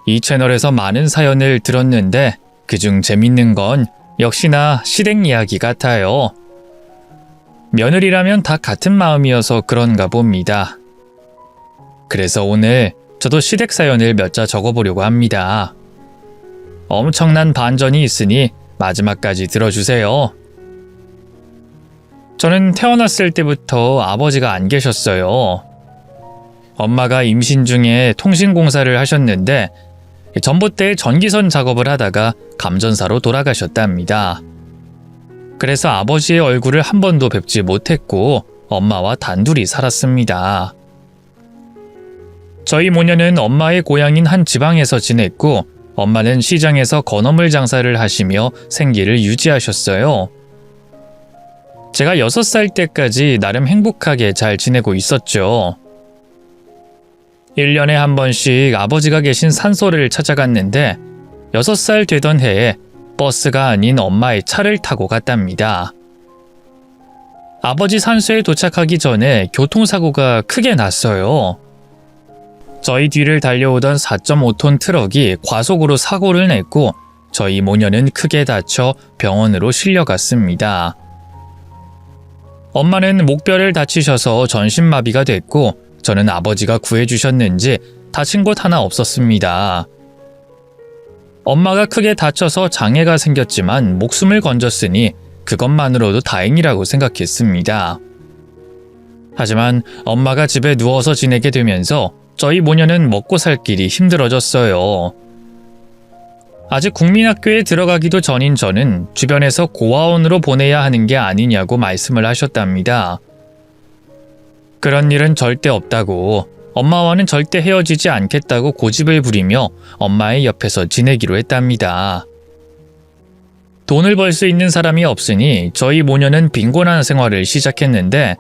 이 채널에서 많은 사연을 들었는데 그중 재밌는 건 역시나 시댁 이야기 같아요. 며느리라면 다 같은 마음이어서 그런가 봅니다. 그래서 오늘 저도 시댁 사연을 몇 자 적어보려고 합니다. 엄청난 반전이 있으니 마지막까지 들어주세요. 저는 태어났을 때부터 아버지가 안 계셨어요. 엄마가 임신 중에 통신공사를 하셨는데 전봇대에 전기선 작업을 하다가 감전사로 돌아가셨답니다. 그래서 아버지의 얼굴을 한 번도 뵙지 못했고 엄마와 단둘이 살았습니다. 저희 모녀는 엄마의 고향인 한 지방에서 지냈고 엄마는 시장에서 건어물 장사를 하시며 생계를 유지하셨어요. 제가 6살 때까지 나름 행복하게 잘 지내고 있었죠. 1년에 한 번씩 아버지가 계신 산소를 찾아갔는데 6살 되던 해에 버스가 아닌 엄마의 차를 타고 갔답니다. 아버지 산소에 도착하기 전에 교통사고가 크게 났어요. 저희 뒤를 달려오던 4.5톤 트럭이 과속으로 사고를 냈고 저희 모녀는 크게 다쳐 병원으로 실려갔습니다. 엄마는 목뼈를 다치셔서 전신마비가 됐고 저는 아버지가 구해주셨는지 다친 곳 하나 없었습니다. 엄마가 크게 다쳐서 장애가 생겼지만 목숨을 건졌으니 그것만으로도 다행이라고 생각했습니다. 하지만 엄마가 집에 누워서 지내게 되면서 저희 모녀는 먹고 살 길이 힘들어졌어요. 아직 국민학교에 들어가기도 전인 저는 주변에서 고아원으로 보내야 하는 게 아니냐고 말씀을 하셨답니다. 그런 일은 절대 없다고, 엄마와는 절대 헤어지지 않겠다고 고집을 부리며 엄마의 옆에서 지내기로 했답니다. 돈을 벌 수 있는 사람이 없으니 저희 모녀는 빈곤한 생활을 시작했는데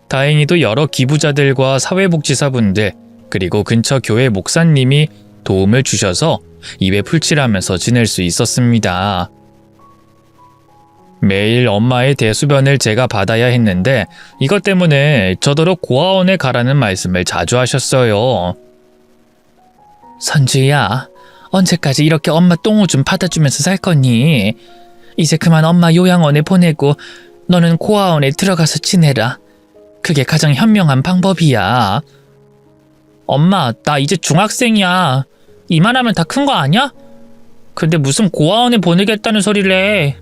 다행히도 여러 기부자들과 사회복지사분들 그리고 근처 교회 목사님이 도움을 주셔서 입에 풀칠하면서 지낼 수 있었습니다. 매일 엄마의 대소변을 제가 받아야 했는데 이것 때문에 저더러 고아원에 가라는 말씀을 자주 하셨어요. 선주야, 언제까지 이렇게 엄마 똥오줌 받아주면서 살 거니? 이제 그만 엄마 요양원에 보내고 너는 고아원에 들어가서 지내라. 그게 가장 현명한 방법이야. 엄마, 나 이제 중학생이야. 이만하면 다 큰 거 아니야? 근데 무슨 고아원에 보내겠다는 소리를 해.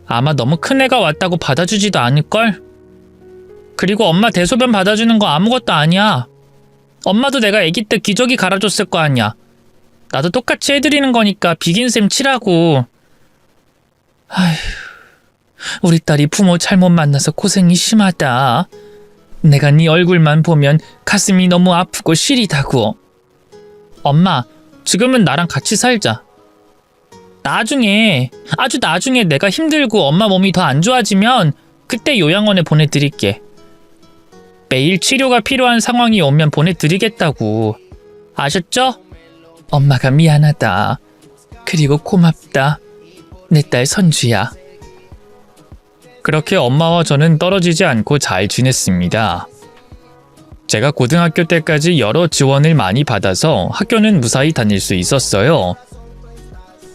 아마 너무 큰 애가 왔다고 받아주지도 않을걸? 그리고 엄마 대소변 받아주는 거 아무것도 아니야. 엄마도 내가 아기 때 기저귀 갈아줬을 거 아니야. 나도 똑같이 해드리는 거니까 비긴셈 치라고. 아휴, 우리 딸이 부모 잘못 만나서 고생이 심하다. 내가 네 얼굴만 보면 가슴이 너무 아프고 시리다고. 엄마, 지금은 나랑 같이 살자. 나중에, 아주 나중에 내가 힘들고 엄마 몸이 더 안 좋아지면 그때 요양원에 보내드릴게. 매일 치료가 필요한 상황이 오면 보내드리겠다고. 아셨죠? 엄마가 미안하다. 그리고 고맙다. 내 딸 선주야. 그렇게 엄마와 저는 떨어지지 않고 잘 지냈습니다. 제가 고등학교 때까지 여러 지원을 많이 받아서 학교는 무사히 다닐 수 있었어요.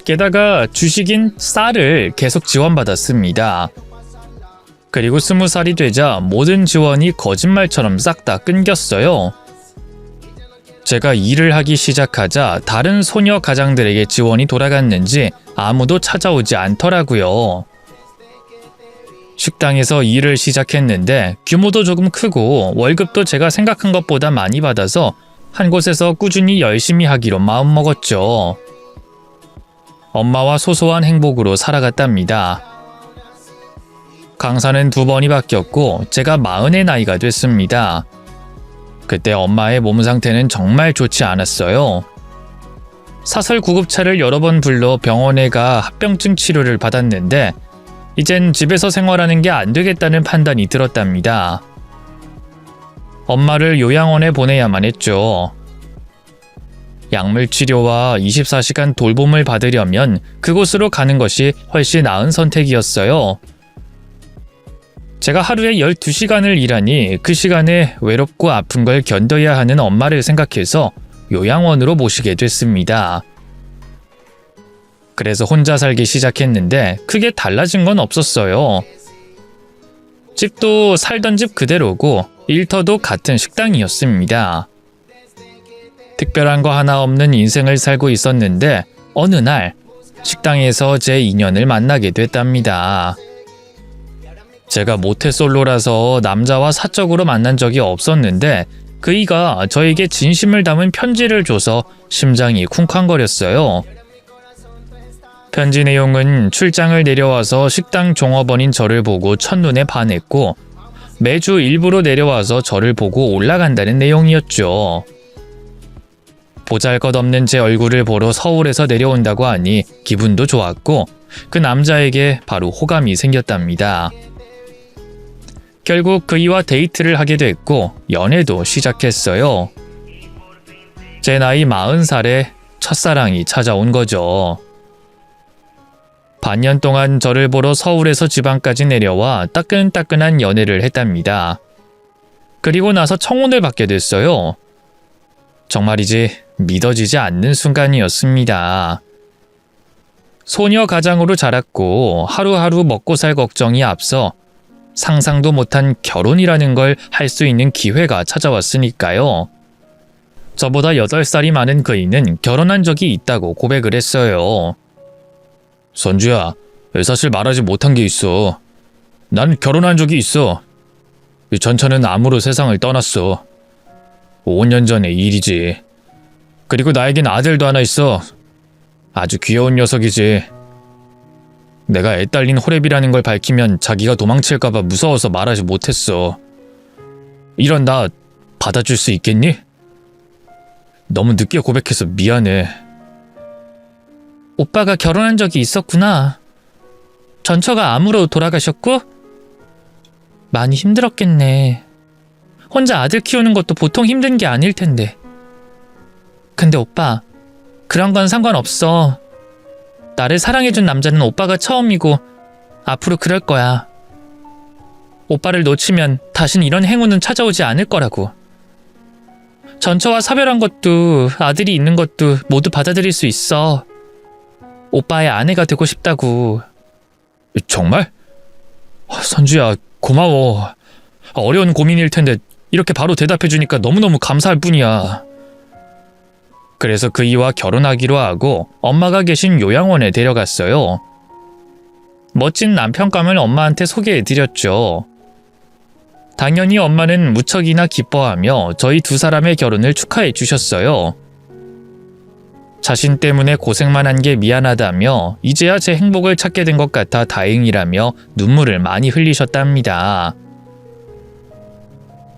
게다가 주식인 쌀을 계속 지원받았습니다. 그리고 20살이 되자 모든 지원이 거짓말처럼 싹 다 끊겼어요. 제가 일을 하기 시작하자 다른 소녀 가장들에게 지원이 돌아갔는지 아무도 찾아오지 않더라고요. 식당에서 일을 시작했는데 규모도 조금 크고 월급도 제가 생각한 것보다 많이 받아서 한 곳에서 꾸준히 열심히 하기로 마음먹었죠. 엄마와 소소한 행복으로 살아갔답니다. 강사는 2번이 바뀌었고 제가 40의 나이가 됐습니다. 그때 엄마의 몸 상태는 정말 좋지 않았어요. 사설 구급차를 여러 번 불러 병원에 가 합병증 치료를 받았는데 이젠 집에서 생활하는 게 안 되겠다는 판단이 들었답니다. 엄마를 요양원에 보내야만 했죠. 약물 치료와 24시간 돌봄을 받으려면 그곳으로 가는 것이 훨씬 나은 선택이었어요. 제가 하루에 12시간을 일하니 그 시간에 외롭고 아픈 걸 견뎌야 하는 엄마를 생각해서 요양원으로 모시게 됐습니다. 그래서 혼자 살기 시작했는데 크게 달라진 건 없었어요. 집도 살던 집 그대로고 일터도 같은 식당이었습니다. 특별한 거 하나 없는 인생을 살고 있었는데 어느 날 식당에서 제 인연을 만나게 됐답니다. 제가 모태솔로라서 남자와 사적으로 만난 적이 없었는데 그이가 저에게 진심을 담은 편지를 줘서 심장이 쿵쾅거렸어요. 편지 내용은 출장을 내려와서 식당 종업원인 저를 보고 첫눈에 반했고 매주 일부러 내려와서 저를 보고 올라간다는 내용이었죠. 보잘것없는 제 얼굴을 보러 서울에서 내려온다고 하니 기분도 좋았고 그 남자에게 바로 호감이 생겼답니다. 결국 그이와 데이트를 하게 됐고 연애도 시작했어요. 제 나이 40살에 첫사랑이 찾아온 거죠. 반년 동안 저를 보러 서울에서 지방까지 내려와 따끈따끈한 연애를 했답니다. 그리고 나서 청혼을 받게 됐어요. 정말이지 믿어지지 않는 순간이었습니다. 소녀 가장으로 자랐고 하루하루 먹고 살 걱정이 앞서 상상도 못한 결혼이라는 걸 할 수 있는 기회가 찾아왔으니까요. 저보다 8살이 많은 그이는 결혼한 적이 있다고 고백을 했어요. 선주야, 사실 말하지 못한 게 있어. 난 결혼한 적이 있어. 전처는 암으로 세상을 떠났어. 5년 전의 일이지. 그리고 나에겐 아들도 하나 있어. 아주 귀여운 녀석이지. 내가 애 딸린 호랩이라는 걸 밝히면 자기가 도망칠까봐 무서워서 말하지 못했어. 이런 나 받아줄 수 있겠니? 너무 늦게 고백해서 미안해. 오빠가 결혼한 적이 있었구나. 전처가 암으로 돌아가셨고? 많이 힘들었겠네. 혼자 아들 키우는 것도 보통 힘든 게 아닐 텐데. 근데 오빠, 그런 건 상관없어. 나를 사랑해준 남자는 오빠가 처음이고 앞으로 그럴 거야. 오빠를 놓치면 다신 이런 행운은 찾아오지 않을 거라고. 전처와 사별한 것도 아들이 있는 것도 모두 받아들일 수 있어. 오빠의 아내가 되고 싶다고. 정말? 선주야, 고마워. 어려운 고민일 텐데 이렇게 바로 대답해주니까 너무너무 감사할 뿐이야. 그래서 그이와 결혼하기로 하고 엄마가 계신 요양원에 데려갔어요. 멋진 남편감을 엄마한테 소개해드렸죠. 당연히 엄마는 무척이나 기뻐하며 저희 두 사람의 결혼을 축하해 주셨어요. 자신 때문에 고생만 한 게 미안하다며 이제야 제 행복을 찾게 된 것 같아 다행이라며 눈물을 많이 흘리셨답니다.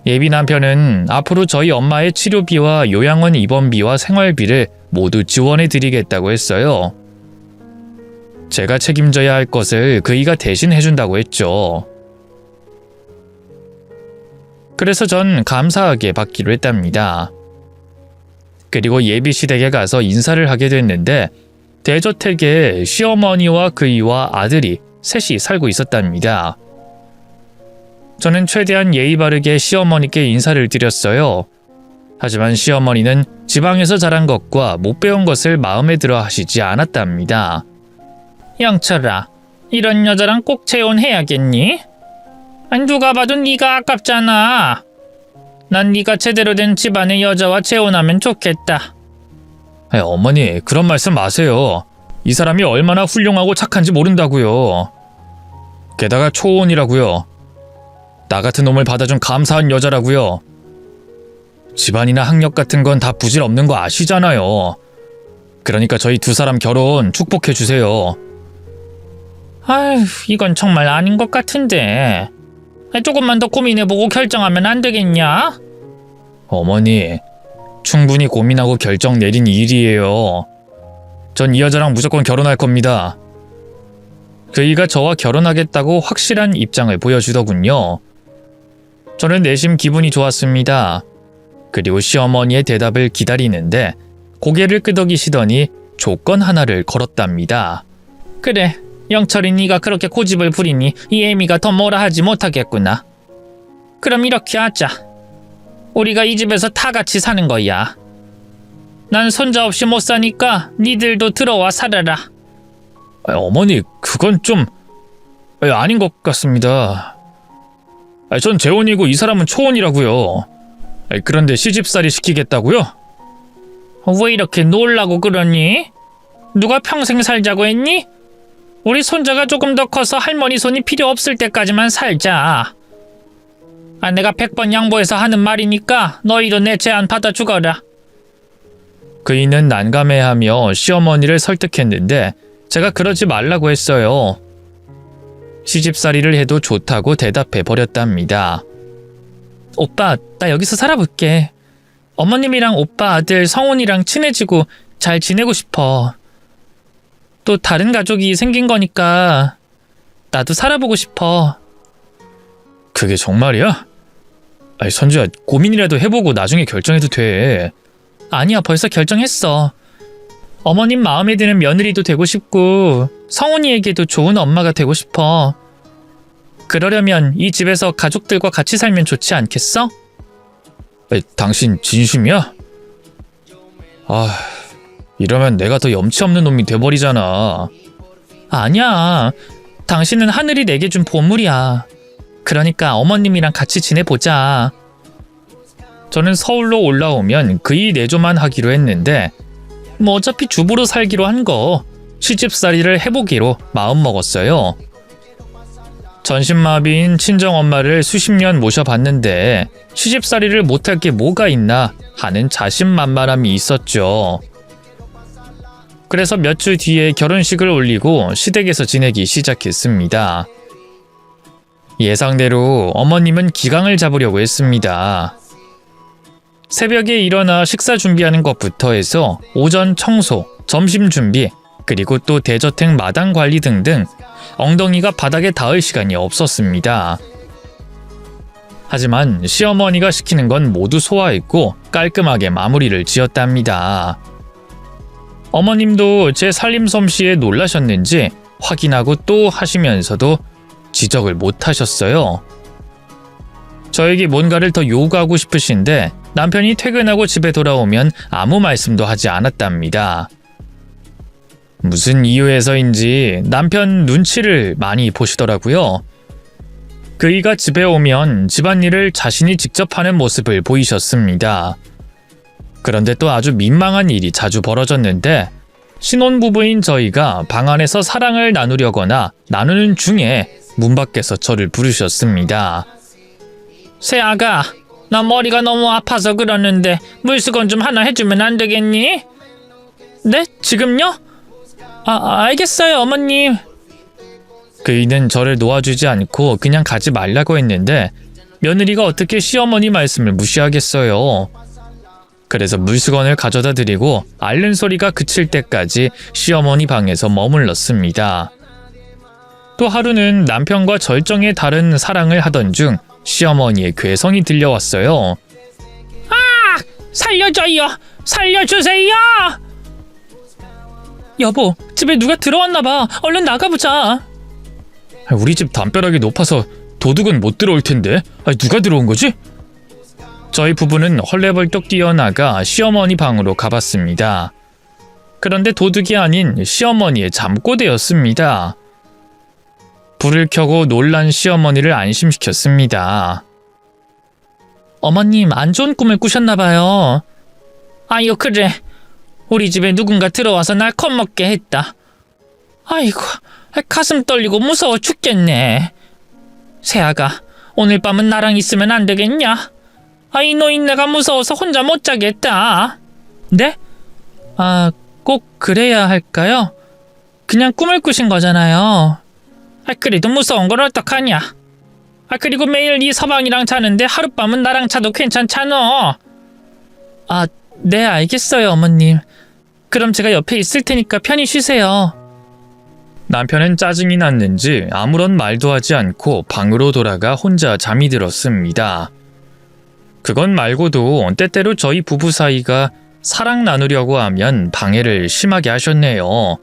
예비 남편은 앞으로 저희 엄마의 치료비와 요양원 입원비와 생활비를 모두 지원해 드리겠다고 했어요. 제가 책임져야 할 것을 그이가 대신 해준다고 했죠. 그래서 전 감사하게 받기로 했답니다. 그리고 예비시댁에 가서 인사를 하게 됐는데 대저택에 시어머니와 그이와 아들이 셋이 살고 있었답니다. 저는 최대한 예의 바르게 시어머니께 인사를 드렸어요. 하지만 시어머니는 지방에서 자란 것과 못 배운 것을 마음에 들어 하시지 않았답니다. 영철아, 이런 여자랑 꼭 재혼해야겠니? 누가 봐도 네가 아깝잖아. 난 네가 제대로 된 집안의 여자와 재혼하면 좋겠다. 어머니, 그런 말씀 마세요. 이 사람이 얼마나 훌륭하고 착한지 모른다고요. 게다가 초혼이라고요. 나 같은 놈을 받아준 감사한 여자라고요. 집안이나 학력 같은 건 다 부질없는 거 아시잖아요. 그러니까 저희 두 사람 결혼 축복해주세요. 아휴, 이건 정말 아닌 것 같은데. 조금만 더 고민해보고 결정하면 안 되겠냐? 어머니, 충분히 고민하고 결정 내린 일이에요. 전 이 여자랑 무조건 결혼할 겁니다. 그이가 저와 결혼하겠다고 확실한 입장을 보여주더군요. 저는 내심 기분이 좋았습니다. 그리고 시어머니의 대답을 기다리는데 고개를 끄덕이시더니 조건 하나를 걸었답니다. 그래, 영철이 네가 그렇게 고집을 부리니 이 애미가 더 뭐라 하지 못하겠구나. 그럼 이렇게 하자. 우리가 이 집에서 다 같이 사는 거야. 난 손자 없이 못 사니까 니들도 들어와 살아라. 어머니, 그건 좀 아닌 것 같습니다. 전 재혼이고 이 사람은 초혼이라고요. 그런데 시집살이 시키겠다고요? 왜 이렇게 놀라고 그러니? 누가 평생 살자고 했니? 우리 손자가 조금 더 커서 할머니 손이 필요 없을 때까지만 살자. 내가 100번 양보해서 하는 말이니까 너희도 내 제안 받아 주거라. 그이는 난감해하며 시어머니를 설득했는데 제가 그러지 말라고 했어요. 시집살이를 해도 좋다고 대답해 버렸답니다. 오빠, 나 여기서 살아볼게. 어머님이랑 오빠 아들 성훈이랑 친해지고 잘 지내고 싶어. 또 다른 가족이 생긴 거니까 나도 살아보고 싶어. 그게 정말이야? 선주야, 고민이라도 해보고 나중에 결정해도 돼. 아니야, 벌써 결정했어. 어머님 마음에 드는 며느리도 되고 싶고 성훈이에게도 좋은 엄마가 되고 싶어. 그러려면 이 집에서 가족들과 같이 살면 좋지 않겠어? 당신 진심이야? 이러면 내가 더 염치 없는 놈이 돼버리잖아. 아니야. 당신은 하늘이 내게 준 보물이야. 그러니까 어머님이랑 같이 지내보자. 저는 서울로 올라오면 그이 내조만 하기로 했는데 어차피 주부로 살기로 한 거 시집살이를 해보기로 마음먹었어요. 전신마비인 친정엄마를 수십 년 모셔봤는데 시집살이를 못할 게 뭐가 있나 하는 자신만만함이 있었죠. 그래서 몇 주 뒤에 결혼식을 올리고 시댁에서 지내기 시작했습니다. 예상대로 어머님은 기강을 잡으려고 했습니다. 새벽에 일어나 식사 준비하는 것부터 해서 오전 청소, 점심 준비, 그리고 또 대저택 마당 관리 등등 엉덩이가 바닥에 닿을 시간이 없었습니다. 하지만 시어머니가 시키는 건 모두 소화했고 깔끔하게 마무리를 지었답니다. 어머님도 제 살림 솜씨에 놀라셨는지 확인하고 또 하시면서도 지적을 못 하셨어요. 저에게 뭔가를 더 요구하고 싶으신데 남편이 퇴근하고 집에 돌아오면 아무 말씀도 하지 않았답니다. 무슨 이유에서인지 남편 눈치를 많이 보시더라고요. 그이가 집에 오면 집안일을 자신이 직접 하는 모습을 보이셨습니다. 그런데 또 아주 민망한 일이 자주 벌어졌는데 신혼부부인 저희가 방 안에서 사랑을 나누려거나 나누는 중에 문 밖에서 저를 부르셨습니다. 새아가, 나 머리가 너무 아파서 그러는데 물수건 좀 하나 해주면 안 되겠니? 네? 지금요? 알겠어요, 어머님. 그이는 저를 놓아주지 않고 그냥 가지 말라고 했는데 며느리가 어떻게 시어머니 말씀을 무시하겠어요. 그래서 물수건을 가져다 드리고 앓는 소리가 그칠 때까지 시어머니 방에서 머물렀습니다. 또 하루는 남편과 절정에 다른 사랑을 하던 중 시어머니의 괴성이 들려왔어요. 살려줘요! 살려주세요! 여보, 집에 누가 들어왔나봐. 얼른 나가보자. 우리 집 담벼락이 높아서 도둑은 못 들어올 텐데 누가 들어온 거지? 저희 부부는 헐레벌떡 뛰어나가 시어머니 방으로 가봤습니다. 그런데 도둑이 아닌 시어머니의 잠꼬대였습니다. 불을 켜고 놀란 시어머니를 안심시켰습니다. 어머님, 안 좋은 꿈을 꾸셨나봐요. 아유, 그래. 우리 집에 누군가 들어와서 날 겁먹게 했다. 아이고, 가슴 떨리고 무서워 죽겠네. 새아가, 오늘 밤은 나랑 있으면 안 되겠냐? 이 노인네가 무서워서 혼자 못 자겠다. 네? 꼭 그래야 할까요? 그냥 꿈을 꾸신 거잖아요. 그래도 무서운 걸 어떡하냐? 그리고 매일 이 서방이랑 자는데 하룻밤은 나랑 자도 괜찮잖아. 네, 알겠어요, 어머님. 그럼 제가 옆에 있을 테니까 편히 쉬세요. 남편은 짜증이 났는지 아무런 말도 하지 않고 방으로 돌아가 혼자 잠이 들었습니다. 그건 말고도 때때로 저희 부부 사이가 사랑 나누려고 하면 방해를 심하게 하셨네요.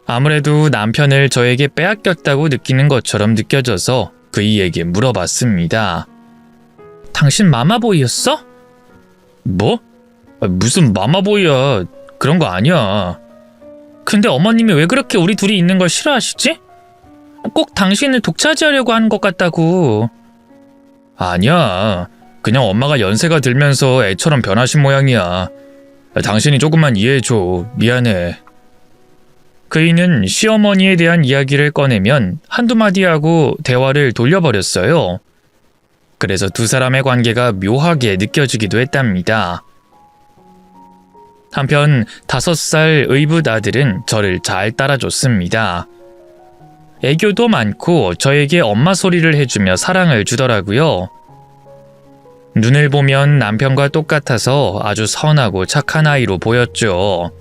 아무래도 남편을 저에게 빼앗겼다고 느끼는 것처럼 느껴져서 그이에게 물어봤습니다. 당신 마마보이였어? 뭐? 무슨 마마보이야. 그런 거 아니야. 근데 어머님이 왜 그렇게 우리 둘이 있는 걸 싫어하시지? 꼭 당신을 독차지하려고 하는 것 같다고. 아니야. 그냥 엄마가 연세가 들면서 애처럼 변하신 모양이야. 당신이 조금만 이해해줘. 미안해. 그이는 시어머니에 대한 이야기를 꺼내면 한두 마디 하고 대화를 돌려버렸어요. 그래서 두 사람의 관계가 묘하게 느껴지기도 했답니다. 한편 5살 의붓 아들은 저를 잘 따라줬습니다. 애교도 많고 저에게 엄마 소리를 해주며 사랑을 주더라고요. 눈을 보면 남편과 똑같아서 아주 선하고 착한 아이로 보였죠.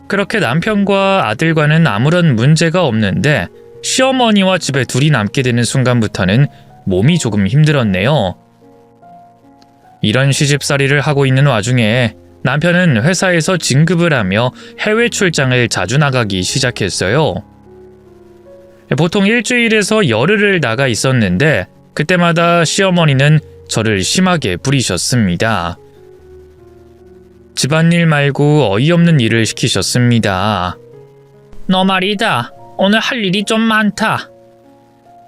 그렇게 남편과 아들과는 아무런 문제가 없는데 시어머니와 집에 둘이 남게 되는 순간부터는 몸이 조금 힘들었네요. 이런 시집살이를 하고 있는 와중에 남편은 회사에서 진급을 하며 해외 출장을 자주 나가기 시작했어요. 보통 일주일에서 열흘을 나가 있었는데 그때마다 시어머니는 저를 심하게 부리셨습니다. 집안일 말고 어이없는 일을 시키셨습니다. 너 말이다. 오늘 할 일이 좀 많다.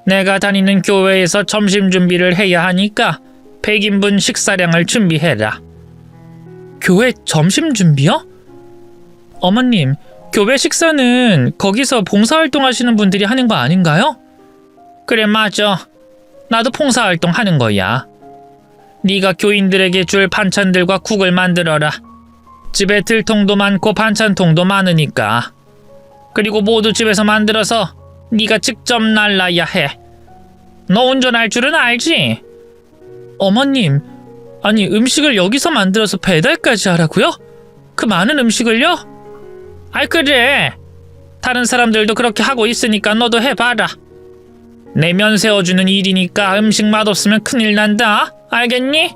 내가 다니는 교회에서 점심 준비를 해야 하니까 100인분 식사량을 준비해라. 교회 점심 준비요? 어머님, 교회 식사는 거기서 봉사활동 하시는 분들이 하는 거 아닌가요? 그래, 맞아. 나도 봉사활동 하는 거야. 네가 교인들에게 줄 반찬들과 국을 만들어라. 집에 들통도 많고 반찬통도 많으니까. 그리고 모두 집에서 만들어서 네가 직접 날라야 해. 너 운전할 줄은 알지? 어머님, 아니 음식을 여기서 만들어서 배달까지 하라고요? 그 많은 음식을요? 아이 그래. 다른 사람들도 그렇게 하고 있으니까 너도 해봐라. 내면 세워주는 일이니까 음식 맛없으면 큰일 난다. 알겠니?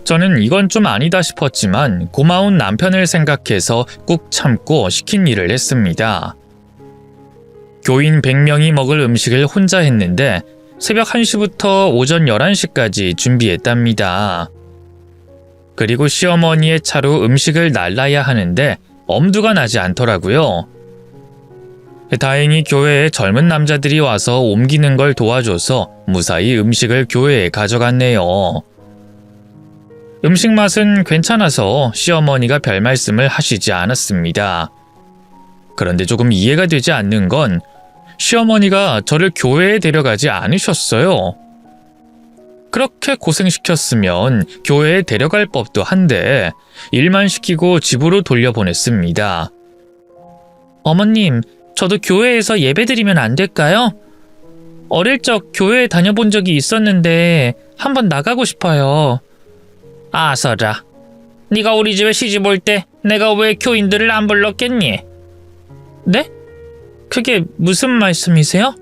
저는 이건 좀 아니다 싶었지만 고마운 남편을 생각해서 꾹 참고 시킨 일을 했습니다. 교인 100명이 먹을 음식을 혼자 했는데 새벽 1시부터 오전 11시까지 준비했답니다. 그리고 시어머니의 차로 음식을 날라야 하는데 엄두가 나지 않더라고요. 다행히 교회에 젊은 남자들이 와서 옮기는 걸 도와줘서 무사히 음식을 교회에 가져갔네요. 음식 맛은 괜찮아서 시어머니가 별 말씀을 하시지 않았습니다. 그런데 조금 이해가 되지 않는 건 시어머니가 저를 교회에 데려가지 않으셨어요. 그렇게 고생시켰으면 교회에 데려갈 법도 한데 일만 시키고 집으로 돌려보냈습니다. 어머님, 저도 교회에서 예배드리면 안 될까요? 어릴 적 교회에 다녀본 적이 있었는데 한번 나가고 싶어요. 아서라, 네가 우리 집에 시집 올 때 내가 왜 교인들을 안 불렀겠니? 네? 그게 무슨 말씀이세요?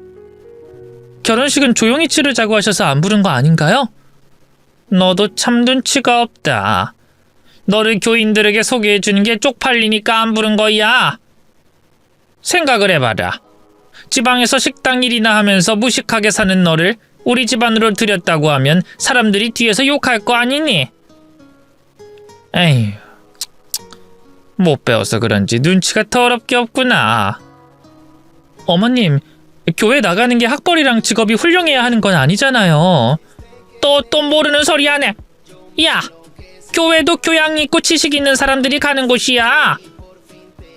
결혼식은 조용히 치르자고 하셔서 안 부른 거 아닌가요? 너도 참 눈치가 없다. 너를 교인들에게 소개해주는 게 쪽팔리니까 안 부른 거야. 생각을 해봐라. 지방에서 식당 일이나 하면서 무식하게 사는 너를 우리 집안으로 들였다고 하면 사람들이 뒤에서 욕할 거 아니니? 에휴, 못 배워서 그런지 눈치가 더럽게 없구나. 어머님, 교회 나가는 게 학벌이랑 직업이 훌륭해야 하는 건 아니잖아요. 또 모르는 소리 안 해. 야, 교회도 교양 있고 지식 있는 사람들이 가는 곳이야.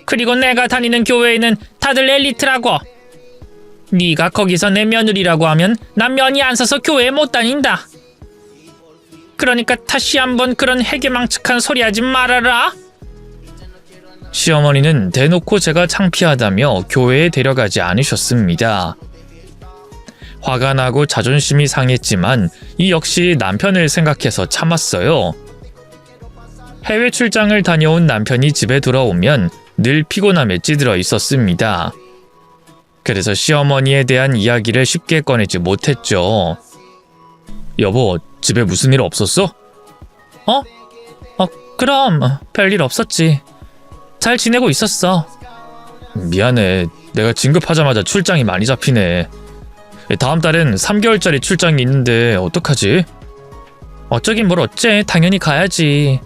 그리고 내가 다니는 교회에는 다들 엘리트라고. 네가 거기서 내 며느리라고 하면 난 면이 안 서서 교회에 못 다닌다. 그러니까 다시 한번 그런 해괴망측한 소리 하지 말아라. 시어머니는 대놓고 제가 창피하다며 교회에 데려가지 않으셨습니다. 화가 나고 자존심이 상했지만 이 역시 남편을 생각해서 참았어요. 해외 출장을 다녀온 남편이 집에 돌아오면 늘 피곤함에 찌들어 있었습니다. 그래서 시어머니에 대한 이야기를 쉽게 꺼내지 못했죠. 여보, 집에 무슨 일 없었어? 그럼 별일 없었지. 잘 지내고 있었어. 미안해. 내가 진급하자마자 출장이 많이 잡히네. 다음 달엔 3개월짜리 출장이 있는데 어떡하지? 어쩌긴 뭘 어째, 당연히 가야지.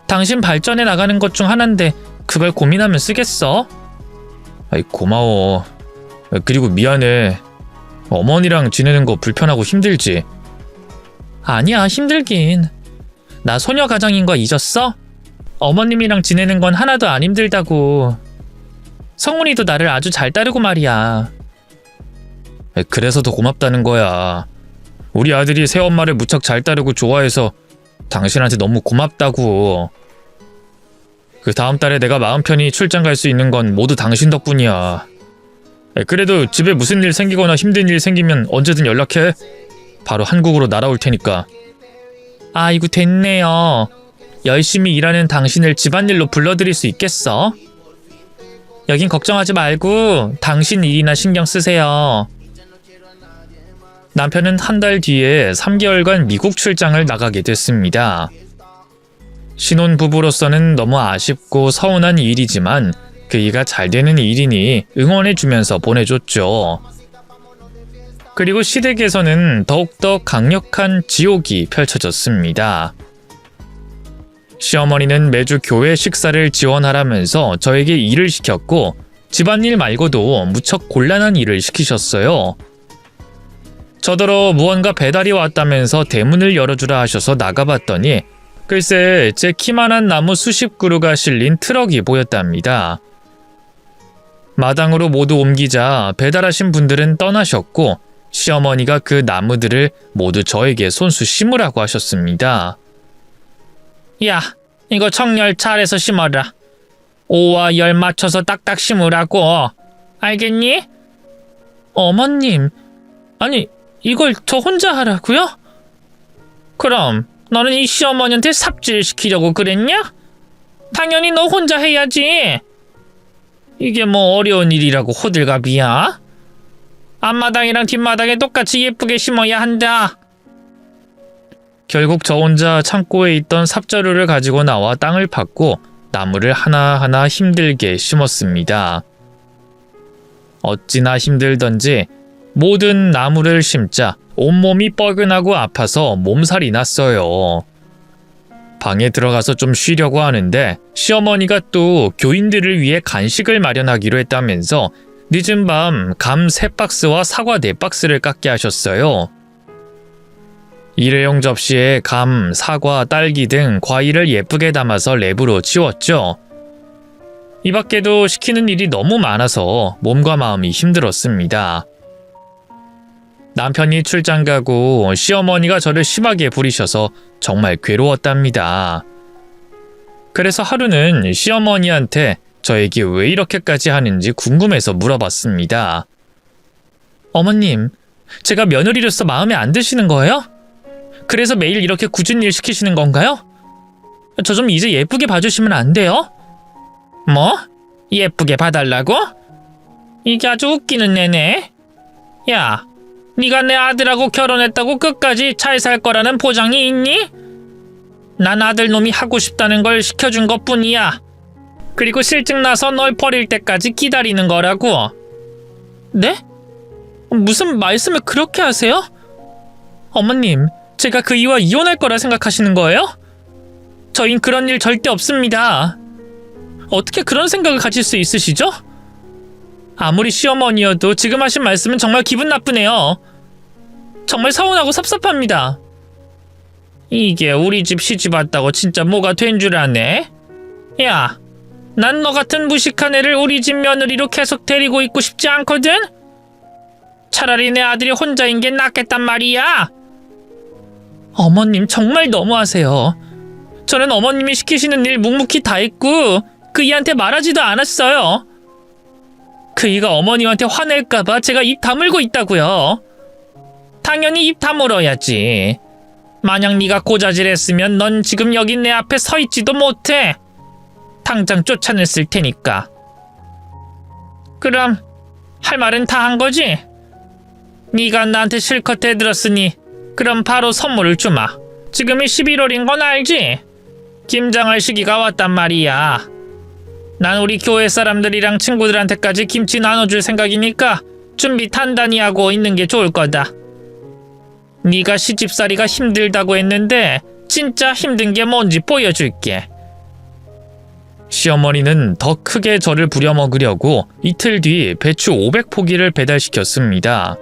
당신 발전해 나가는 것 중 하나인데 그걸 고민하면 쓰겠어? 아이, 고마워. 그리고 미안해. 어머니랑 지내는 거 불편하고 힘들지? 아니야, 힘들긴. 나 소녀 가장인 거 잊었어? 어머님이랑 지내는 건 하나도 안 힘들다고. 성훈이도 나를 아주 잘 따르고 말이야. 그래서 더 고맙다는 거야. 우리 아들이 새엄마를 무척 잘 따르고 좋아해서 당신한테 너무 고맙다고. 그 다음 달에 내가 마음 편히 출장 갈 수 있는 건 모두 당신 덕분이야. 그래도 집에 무슨 일 생기거나 힘든 일 생기면 언제든 연락해. 바로 한국으로 날아올 테니까. 아이고, 됐네요. 열심히 일하는 당신을 집안일로 불러들일 수 있겠어? 여긴 걱정하지 말고 당신 일이나 신경 쓰세요. 남편은 한 달 뒤에 3개월간 미국 출장을 나가게 됐습니다. 신혼부부로서는 너무 아쉽고 서운한 일이지만 그이가 잘 되는 일이니 응원해주면서 보내줬죠. 그리고 시댁에서는 더욱더 강력한 지옥이 펼쳐졌습니다. 시어머니는 매주 교회 식사를 지원하라면서 저에게 일을 시켰고 집안일 말고도 무척 곤란한 일을 시키셨어요. 저더러 무언가 배달이 왔다면서 대문을 열어주라 하셔서 나가봤더니 글쎄 제 키만한 나무 수십 그루가 실린 트럭이 보였답니다. 마당으로 모두 옮기자 배달하신 분들은 떠나셨고 시어머니가 그 나무들을 모두 저에게 손수 심으라고 하셨습니다. 야, 이거 정렬 잘해서 심어라. 오와 열 맞춰서 딱딱 심으라고. 알겠니? 어머님, 아니 이걸 저 혼자 하라고요? 그럼 너는 이 시어머니한테 삽질시키려고 그랬냐? 당연히 너 혼자 해야지. 이게 뭐 어려운 일이라고 호들갑이야? 앞마당이랑 뒷마당에 똑같이 예쁘게 심어야 한다. 결국 저 혼자 창고에 있던 삽자루를 가지고 나와 땅을 팠고 나무를 하나하나 힘들게 심었습니다. 어찌나 힘들던지 모든 나무를 심자 온몸이 뻐근하고 아파서 몸살이 났어요. 방에 들어가서 좀 쉬려고 하는데 시어머니가 또 교인들을 위해 간식을 마련하기로 했다면서 늦은 밤 감 3박스와 사과 4박스를 깎게 하셨어요. 일회용 접시에 감, 사과, 딸기 등 과일을 예쁘게 담아서 랩으로 치웠죠. 이 밖에도 시키는 일이 너무 많아서 몸과 마음이 힘들었습니다. 남편이 출장 가고 시어머니가 저를 심하게 부리셔서 정말 괴로웠답니다. 그래서 하루는 시어머니한테 저에게 왜 이렇게까지 하는지 궁금해서 물어봤습니다. 어머님, 제가 며느리로서 마음에 안 드시는 거예요? 그래서 매일 이렇게 굳은 일 시키시는 건가요? 저 좀 이제 예쁘게 봐주시면 안 돼요? 뭐? 예쁘게 봐달라고? 이게 아주 웃기는 애네. 야, 네가 내 아들하고 결혼했다고 끝까지 잘 살 거라는 보장이 있니? 난 아들놈이 하고 싶다는 걸 시켜준 것뿐이야. 그리고 실증 나서 널 버릴 때까지 기다리는 거라고. 네? 무슨 말씀을 그렇게 하세요? 어머님, 제가 그 이와 이혼할 거라 생각하시는 거예요? 저흰 그런 일 절대 없습니다. 어떻게 그런 생각을 가질 수 있으시죠? 아무리 시어머니여도 지금 하신 말씀은 정말 기분 나쁘네요. 정말 서운하고 섭섭합니다. 이게 우리 집 시집 왔다고 진짜 뭐가 된 줄 아네? 야, 난 너 같은 무식한 애를 우리 집 며느리로 계속 데리고 있고 싶지 않거든? 차라리 내 아들이 혼자인 게 낫겠단 말이야. 어머님 정말 너무하세요. 저는 어머님이 시키시는 일 묵묵히 다 했고 그이한테 말하지도 않았어요. 그이가 어머님한테 화낼까봐 제가 입 다물고 있다고요. 당연히 입 다물어야지. 만약 네가 고자질했으면 넌 지금 여기 내 앞에 서 있지도 못해. 당장 쫓아냈을 테니까. 그럼 할 말은 다 한 거지? 네가 나한테 실컷 대들었으니 그럼 바로 선물을 주마. 지금이 11월인 건 알지? 김장할 시기가 왔단 말이야. 난 우리 교회 사람들이랑 친구들한테까지 김치 나눠줄 생각이니까 준비 단단히 하고 있는 게 좋을 거다. 네가 시집살이가 힘들다고 했는데 진짜 힘든 게 뭔지 보여줄게. 시어머니는 더 크게 저를 부려먹으려고 이틀 뒤 배추 500포기를 배달시켰습니다.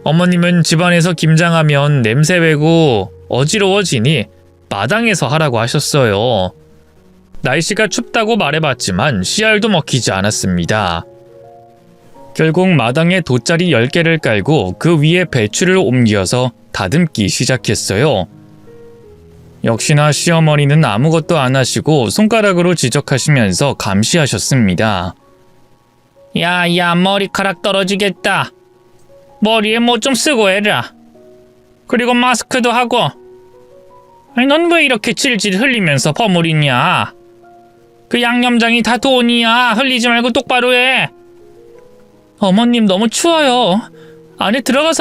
어머님은 집안에서 김장하면 냄새배고 어지러워지니 마당에서 하라고 하셨어요. 날씨가 춥다고 말해봤지만 씨알도 먹히지 않았습니다. 결국 마당에 돗자리 10개를 깔고 그 위에 배추를 옮겨서 다듬기 시작했어요. 역시나 시어머니는 아무것도 안 하시고 손가락으로 지적하시면서 감시하셨습니다. 야야, 머리카락 떨어지겠다. 머리에 뭐 좀 쓰고 해라. 그리고 마스크도 하고. 아니, 넌 왜 이렇게 질질 흘리면서 버무리냐? 그 양념장이 다 돈이야. 흘리지 말고 똑바로 해. 어머님, 너무 추워요. 안에 들어가서